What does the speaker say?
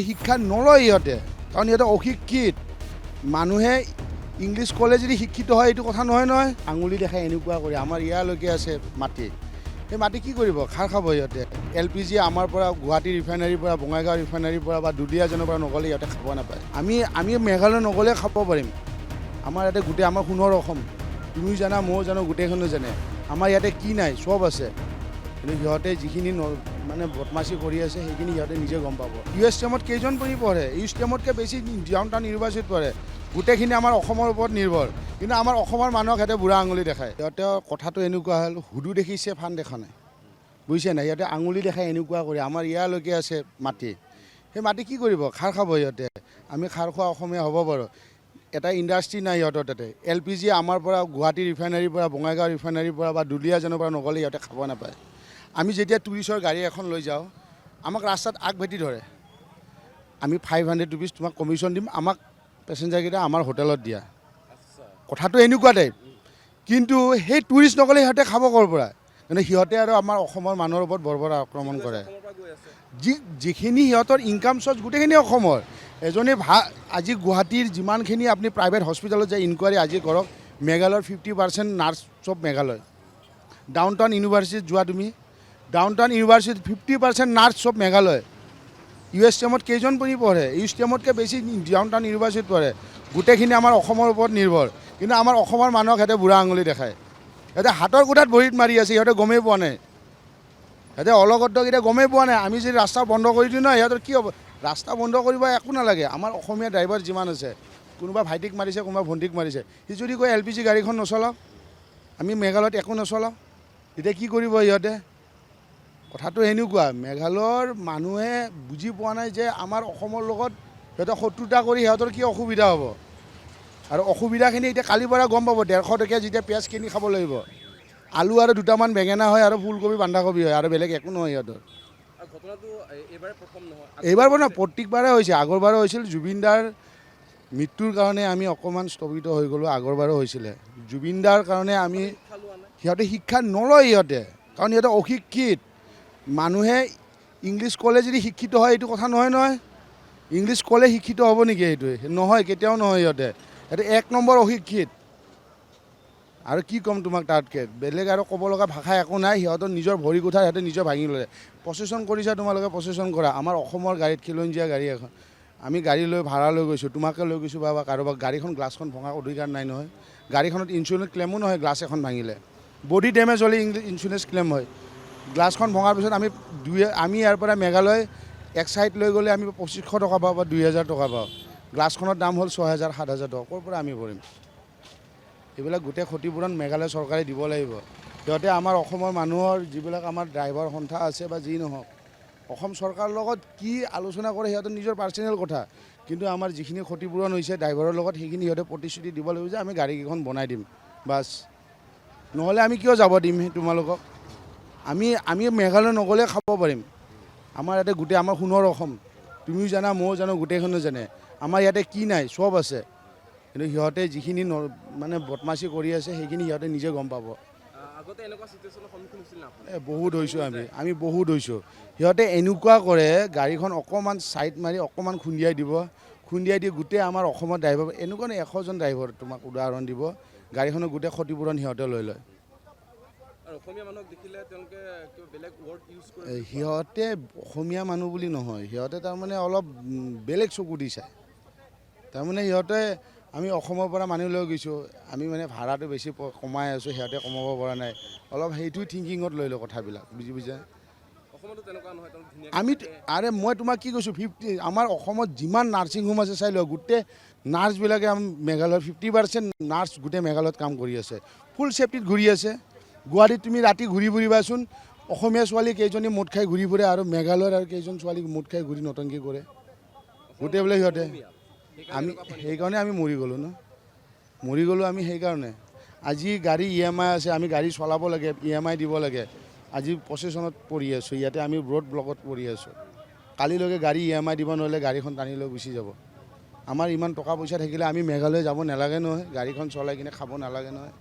শিক্ষা নলয় ইহঁতে, কাৰণ ইহঁতে অশিক্ষিত মানুহে ইংলিছ ক'লে যদি শিক্ষিত হয় এইটো কথা নহয় আঙুলি দেখাই এনেকুৱা কৰি আমাৰ ইয়ালৈকে আছে মাটি, সেই মাটি কি কৰিব? খাৰ খাব ইহঁতে। LPG আমাৰ পৰা গুৱাহাটী ৰিফাইনাৰীৰ পৰা বঙাইগাঁও ৰিফাইনাৰীৰ পৰা বা দুলীয়াজনৰ পৰা নগ'লে ইহঁতে খাব নাপায়। আমি মেঘালয় নগ'লে খাব পাৰিম। আমাৰ ইয়াতে গোটেই আমাৰ সোণৰ অসম, তুমিও জানা ময়ো জানো, গোটেইখনে জানে আমাৰ ইয়াতে কি নাই, চব আছে। কিন্তু সিহঁতে যিখিনি মানে বদমাচি কৰি আছে সেইখিনি সিহঁতে নিজে গম পাব। USTMত কেইজন পঢ়ে? USTMতকৈ বেছি ডাউন টাউন ইউনিভাৰ্চিটিত পঢ়ে। গোটেইখিনি আমাৰ অসমৰ ওপৰত নিৰ্ভৰ, কিন্তু আমাৰ অসমৰ মানুহক সিহঁতে বুঢ়া আঙুলি দেখায়। সিহঁতে কথাটো এনেকুৱা হ'ল, হুদু দেখিছে ফান দেখা নাই, বুজিছে নাই? সিহঁতে আঙুলি দেখাই এনেকুৱা কৰি আমাৰ ইয়ালৈকে আছে মাটি, সেই মাটি কি কৰিব? খাৰ খাব সিহঁতে। আমি খাৰ খোৱা অসমীয়া হ'ব পাৰোঁ। এটা ইণ্ডাষ্ট্ৰি নাই সিহঁতৰ তাতে। LPG আমাৰ পৰা গুৱাহাটী ৰিফাইনাৰীৰ পৰা বঙাইগাঁও ৰিফাইনাৰীৰ পৰা বা দুলীয়াজনৰ পৰা নগ'লে সিহঁতে খাব নাপায়। আমি যেতিয়া টুৰিষ্টৰ গাড়ী এখন লৈ যাওঁ, আমাক ৰাস্তাত আগভেটি ধৰে, আমি 500 ৰুপিজ তোমাক কমিশ্যন দিম, আমাক পেচেঞ্জাৰকেইটা আমাৰ হোটেলত দিয়া। কথাটো এনেকুৱা টাইপ, কিন্তু সেই টুৰিষ্ট নগ'লে সিহঁতে খাব ক'ৰ পৰা? মানে সিহঁতে আৰু আমাৰ অসমৰ মানুহৰ ওপৰত বৰ্বৰা আক্ৰমণ কৰে। যিখিনি সিহঁতৰ ইনকাম চ'ৰ্চ গোটেইখিনি অসমৰ। আজি গুৱাহাটীৰ যিমানখিনি আপুনি প্ৰাইভেট হস্পিটেলত যায় ইনকুৱাৰী আজি কৰক, মেঘালয়ৰ 50% নাৰ্ছ চব মেঘালয়। ডাউন টাউন ইউনিভাৰ্চিটিত যোৱা তুমি, ডাউন টাউন ইউনিভাৰ্চিটিত 50% নাৰ্ছ চব মেঘালয়। USTMত কেইজন পঢ়ে? USTMতকৈ বেছি ডাউন টাউন ইউনিভাৰ্চিটিত পঢ়ে। গোটেইখিনি আমাৰ অসমৰ ওপৰত নিৰ্ভৰ, কিন্তু আমাৰ অসমৰ মানুহক সিহঁতে বুঢ়া আঙুলি দেখায়। সিহঁতে হাতৰ কোঠাত ভৰিত মাৰি আছে, সিহঁতে গমেই পোৱা নাই। সিহঁতে অলগদ্ধকেইটা গমেই পোৱা নাই। আমি যদি ৰাস্তা বন্ধ কৰি দিওঁ নহয়, সিহঁতৰ কি হ'ব? ৰাস্তা বন্ধ কৰিব একো নালাগে। আমাৰ অসমীয়া ড্ৰাইভাৰ যিমান আছে, কোনোবা ভাইটিক মাৰিছে, কোনোবা ভণ্টিক মাৰিছে, সি যদি কয় LPG গাড়ীখন নচলাওক, আমি মেঘালয়ত একো নচলাওঁ, তেতিয়া কি কৰিব সিহঁতে? কথাটো এনেকুৱা, মেঘালয়ৰ মানুহে বুজি পোৱা নাই যে আমাৰ অসমৰ লগত সিহঁতে শত্ৰুতা কৰি সিহঁতৰ কি অসুবিধা হ'ব। আৰু অসুবিধাখিনি এতিয়া কালিৰ পৰা গম পাব। 150 টকীয়া যেতিয়া পিঁয়াজ কিনি খাব লাগিব, আলু আৰু দুটামান বেঙেনা হয় আৰু ফুলকবি বন্ধাকবি হয়, আৰু বেলেগ একো নহয় সিহঁতৰ। এইবাৰ মানে প্ৰত্যেকবাৰে হৈছে, আগৰবাৰো হৈছিল। জুবিন দাৰ মৃত্যুৰ কাৰণে আমি অকণমান স্থগিত হৈ গ'লোঁ, আগৰবাৰো হৈছিলে। জুবিন দাৰ কাৰণে সিহঁতে শিক্ষা নলয় ইহঁতে, কাৰণ সিহঁতে অশিক্ষিত মানুহে ইংলিছ ক'লে যদি শিক্ষিত হয় এইটো কথা নহয় ইংলিছ ক'লে শিক্ষিত হ'ব নেকি? সেইটোৱে নহয়, কেতিয়াও নহয়। সিহঁতে 1 নম্বৰ অশিক্ষিত। আৰু কি ক'ম তোমাক তাতকৈ বেলেগ আৰু ক'ব লগা ভাষা একো নাই। সিহঁতৰ নিজৰ ভৰি কোঠা সিহঁতে নিজৰ ভাঙি ল'লে। প্ৰচেছন কৰিছা তোমালোকে, প্ৰচেছন কৰা। আমাৰ অসমৰ গাড়ীত খিলঞ্জীয়া গাড়ী এখন, আমি গাড়ী লৈ ভাড়া লৈ গৈছোঁ, তোমাকে লৈ গৈছোঁ বা কাৰোবাক, গাড়ীখন গ্লাছখন ভঙাৰ অধিকাৰ নাই নহয়। গাড়ীখনত ইঞ্চুৰেঞ্চ ক্লেমো নহয় গ্লাছ এখন ভাঙিলে। বডি ডেমেজ হ'লে ইঞ্চুৰেঞ্চ ক্লেইম হয়। গ্লাছখন ভঙাৰ পিছত আমি ইয়াৰ পৰা মেঘালয় এক চাইড লৈ গ'লে আমি 2500 টকা পাওঁ বা 2000 টকা পাওঁ। গ্লাছখনৰ দাম হ'ল 6000 7000 টকা। ক'ৰ পৰা আমি ভৰিম? এইবিলাক গোটেই ক্ষতিপূৰণ মেঘালয় চৰকাৰে দিব লাগিব। সিহঁতে আমাৰ অসমৰ মানুহৰ যিবিলাক আমাৰ ড্ৰাইভাৰ সন্থা আছে বা যি নহওক, অসম চৰকাৰৰ লগত কি আলোচনা কৰে সিহঁতৰ নিজৰ পাৰ্চনেল কথা, কিন্তু আমাৰ যিখিনি ক্ষতিপূৰণ হৈছে ড্ৰাইভাৰৰ লগত সেইখিনি সিহঁতে প্ৰতিশ্ৰুতি দিব লাগিব যে আমি গাড়ীকেইখন বনাই দিম বাছ। নহ'লে আমি কিয় যাব দিম তোমালোকক? আমি মেঘালয় নগ'লে খাব পাৰিম। আমাৰ ইয়াতে গোটেই আমাৰ সোণৰ অসম, তুমিও জানা ময়ো জানো, গোটেইখনে জানে আমাৰ ইয়াতে কি নাই, চব আছে। কিন্তু সিহঁতে যিখিনি মানে বদমাচি কৰি আছে সেইখিনি সিহঁতে নিজে গম পাব। বহুত হৈছোঁ আমি বহুত হৈছোঁ। সিহঁতে এনেকুৱা কৰে, গাড়ীখন অকণমান ছাইড মাৰি অকণমান খুন্দিয়াই দি গোটেই আমাৰ অসমৰ ড্ৰাইভাৰ, এনেকুৱা নহয় 100জন ড্ৰাইভাৰ তোমাক উদাহৰণ দিব, গাড়ীখনৰ গোটেই ক্ষতিপূৰণ সিহঁতে লৈ লয়। সিহঁতে অসমীয়া মানুহ বুলি নহয়, সিহঁতে তাৰমানে অলপ বেলেগ চকু দি চায়। তাৰমানে সিহঁতে, আমি অসমৰ পৰা মানুহ লৈ গৈছোঁ, আমি মানে ভাড়াটো বেছি কমাই আছোঁ, সিহঁতে কমাব পৰা নাই, অলপ সেইটো থিংকিঙত লৈ লয় কথাবিলাক, বুজিছা? মই তোমাক কি কৈছোঁ, আমাৰ অসমত যিমান নাৰ্ছিং হোম আছে চাই লোৱা, গোটেই নাৰ্ছবিলাকে মেঘালয়ৰ 50% নাৰ্ছ গোটেই মেঘালয়ত কাম কৰি আছে, ফুল ছেফটিত ঘূৰি আছে। গুৱাহাটীত তুমি ৰাতি ঘূৰি ফুৰিবাচোন, অসমীয়া ছোৱালী কেইজনী মদ খাই ঘূৰি ফুৰে আৰু মেঘালয়ৰ আৰু কেইজন ছোৱালী মদ খাই ঘূৰি নটংকি কৰে গোটেইবিলাক সিহঁতে। সেইকাৰণে আমি মৰি গ'লোঁ আমি সেইকাৰণে। আজি গাড়ী EMI আছে, আমি গাড়ী চলাব লাগে, EMI দিব লাগে। আজি প্ৰচেছনত পৰি আছোঁ, ইয়াতে আমি ৰোড ব্লকত পৰি আছোঁ। কালিলৈকে গাড়ী EMI দিব নোৱাৰিলে গাড়ীখন টানি লৈ গুচি যাব। আমাৰ ইমান টকা পইচা থাকিলে আমি মেঘালয় যাব নালাগে নহয়, গাড়ীখন চলাই কিনে খাব নালাগে নহয়।